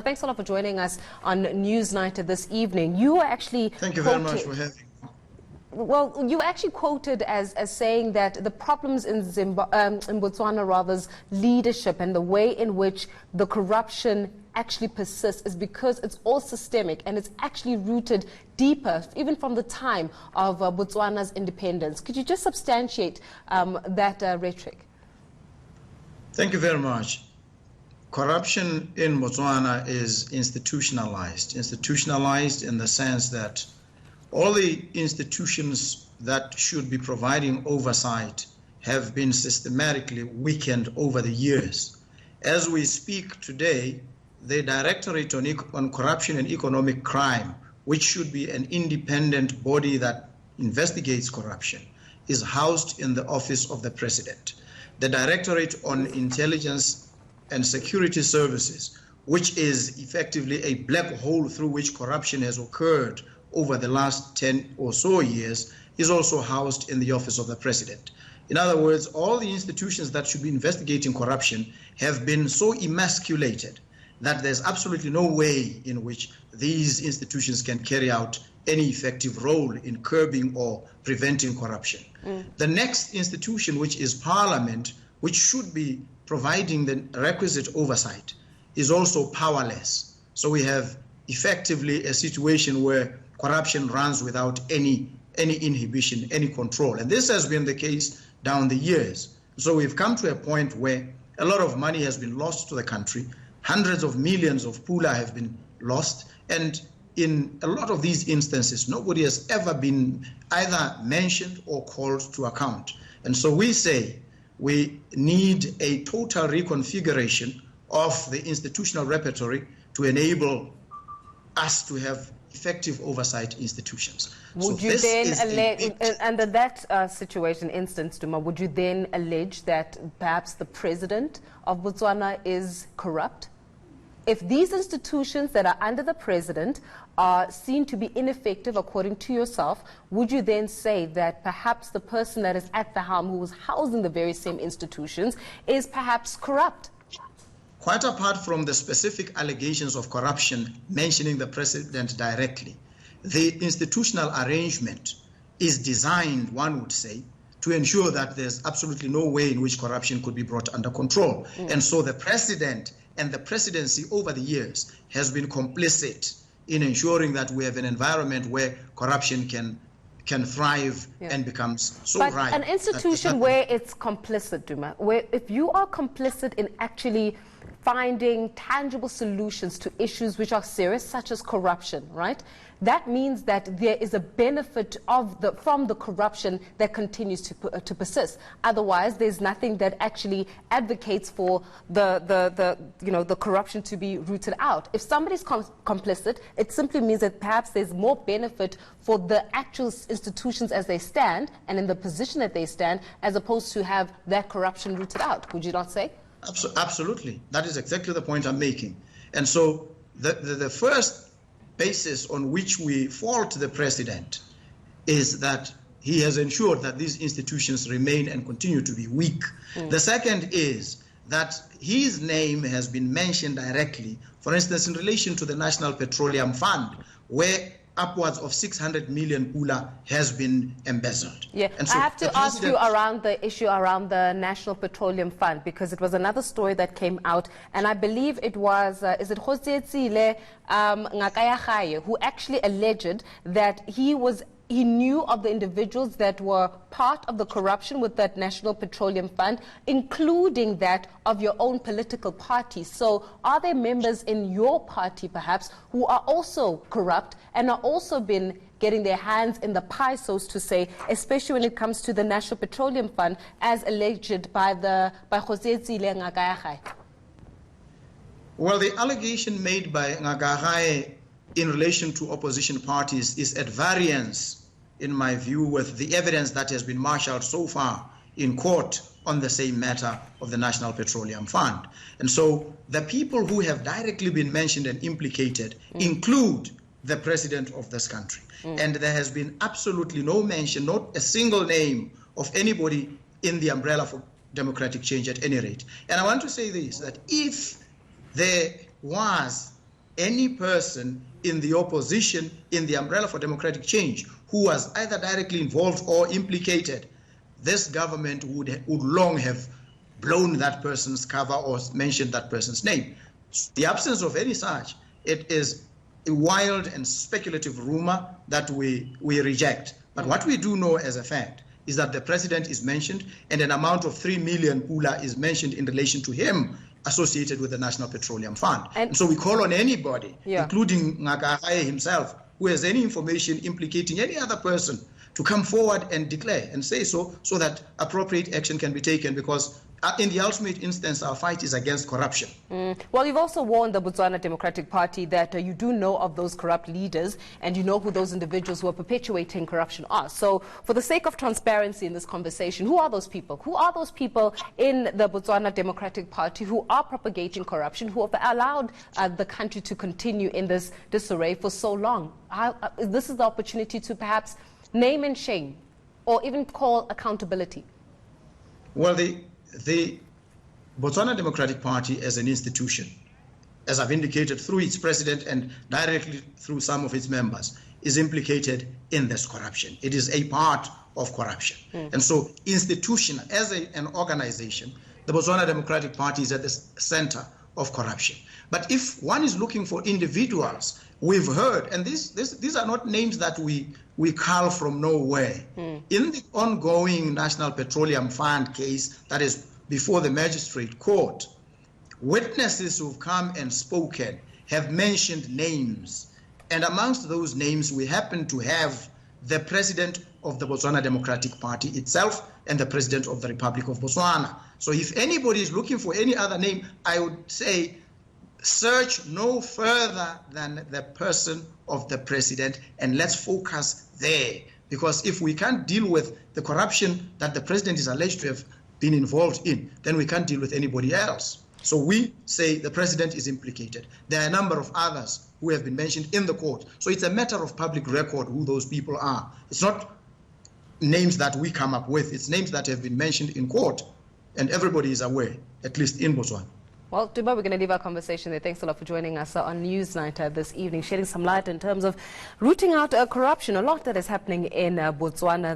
thanks a lot for joining us on Newsnight this evening. You were actually Thank you very much for having me. Well, you were actually quoted as saying that the problems in Botswana, rather's leadership and the way in which the corruption actually persists is because it's all systemic and it's actually rooted deeper, even from the time of Botswana's independence. Could you just substantiate that rhetoric? Thank you very much. Corruption in Botswana is institutionalized in the sense that all the institutions that should be providing oversight have been systematically weakened over the years. As we speak today, the Directorate on Corruption and Economic Crime, which should be an independent body that investigates corruption, is housed in the office of the President. The Directorate on Intelligence and Security Services, which is effectively a black hole through which corruption has occurred over the last 10 or so years, is also housed in the office of the President. In other words, all the institutions that should be investigating corruption have been so emasculated that there's absolutely no way in which these institutions can carry out any effective role in curbing or preventing corruption. The next institution, which is Parliament, which should be providing the requisite oversight, is also powerless. So we have effectively a situation where corruption runs without any inhibition, any control. And this has been the case down the years. So we've come to a point where a lot of money has been lost to the country. Hundreds of millions of pula have been lost. And in a lot of these instances, nobody has ever been either mentioned or called to account. And so we say we need a total reconfiguration of the institutional repertory to enable us to have effective oversight institutions. Would you then allege, under that situation, instance, Duma, would you then allege that perhaps the president of Botswana is corrupt? If these institutions that are under the president are seen to be ineffective, according to yourself, would you then say that perhaps the person that is at the helm, who was housing the very same institutions, is perhaps corrupt? Quite apart from the specific allegations of corruption mentioning the president directly, the institutional arrangement is designed, one would say, to ensure that there's absolutely no way in which corruption could be brought under control. And so the president and the presidency over the years has been complicit in ensuring that we have an environment where corruption can thrive and becomes so ripe. But an institution where it's complicit, Duma, where if you are complicit in actually finding tangible solutions to issues which are serious, such as corruption, right? That means that there is a benefit from the corruption that continues to persist. Otherwise, there's nothing that actually advocates for the corruption to be rooted out. If somebody's complicit, it simply means that perhaps there's more benefit for the actual institutions as they stand and in the position that they stand, as opposed to have that corruption rooted out. Would you not say? Absolutely. That is exactly the point I'm making. And so the first basis on which we fault the president is that he has ensured that these institutions remain and continue to be weak. The second is that his name has been mentioned directly, for instance, in relation to the National Petroleum Fund, where upwards of 600 million pula has been embezzled. Yeah, and so I have to ask you around the issue around the National Petroleum Fund, because it was another story that came out, and I believe it was, is it Khosetsile Ngakayakhaye, who actually alleged that he knew of the individuals that were part of the corruption with that National Petroleum Fund, including that of your own political party. So are there members in your party, perhaps, who are also corrupt and are also been getting their hands in the pie, so to say, especially when it comes to the National Petroleum Fund, as alleged by Khosetsile Ngakayakhaye? Well, the allegation made by Ngakayakhaye in relation to opposition parties is at variance, in my view, with the evidence that has been marshaled so far in court on the same matter of the National Petroleum Fund. And so the people who have directly been mentioned and implicated include the president of this country. And there has been absolutely no mention, not a single name of anybody in the umbrella for democratic change at any rate. And I want to say this, that if there was any person in the opposition in the umbrella for democratic change who was either directly involved or implicated, this government would long have blown that person's cover or mentioned that person's name. The absence of any such, it is a wild and speculative rumor that we reject. But what we do know as a fact is that the president is mentioned and an amount of 3 million pula is mentioned in relation to him associated with the National Petroleum Fund. And so we call on anybody, including Ngakahaye himself, who has any information implicating any other person to come forward and declare and say so that appropriate action can be taken, because in the ultimate instance, our fight is against corruption. Well, you've also warned the Botswana Democratic Party that you do know of those corrupt leaders and you know who those individuals who are perpetuating corruption are. So for the sake of transparency in this conversation, who are those people? Who are those people in the Botswana Democratic Party who are propagating corruption, who have allowed the country to continue in this disarray for so long? This is the opportunity to perhaps name and shame or even call accountability. Well, the Botswana Democratic Party as an institution, as I've indicated through its president and directly through some of its members, is implicated in this corruption. It is a part of corruption. And so institutional, as an organization, the Botswana Democratic Party is at the center of corruption. But if one is looking for individuals, we've heard, and these are not names that we cull from nowhere. In the ongoing National Petroleum Fund case that is before the magistrate court, witnesses who've come and spoken have mentioned names. And amongst those names, we happen to have the president of the Botswana Democratic Party itself and the president of the Republic of Botswana. So if anybody is looking for any other name, I would say search no further than the person of the president, and let's focus there. Because if we can't deal with the corruption that the president is alleged to have been involved in, then we can't deal with anybody else. So we say the president is implicated. There are a number of others who have been mentioned in the court. So it's a matter of public record who those people are. It's not names that we come up with. It's names that have been mentioned in court, and everybody is aware, at least in Botswana. Well, Duba, we're going to leave our conversation there. Thanks a lot for joining us on Newsnight this evening, shedding some light in terms of rooting out corruption, a lot that is happening in Botswana.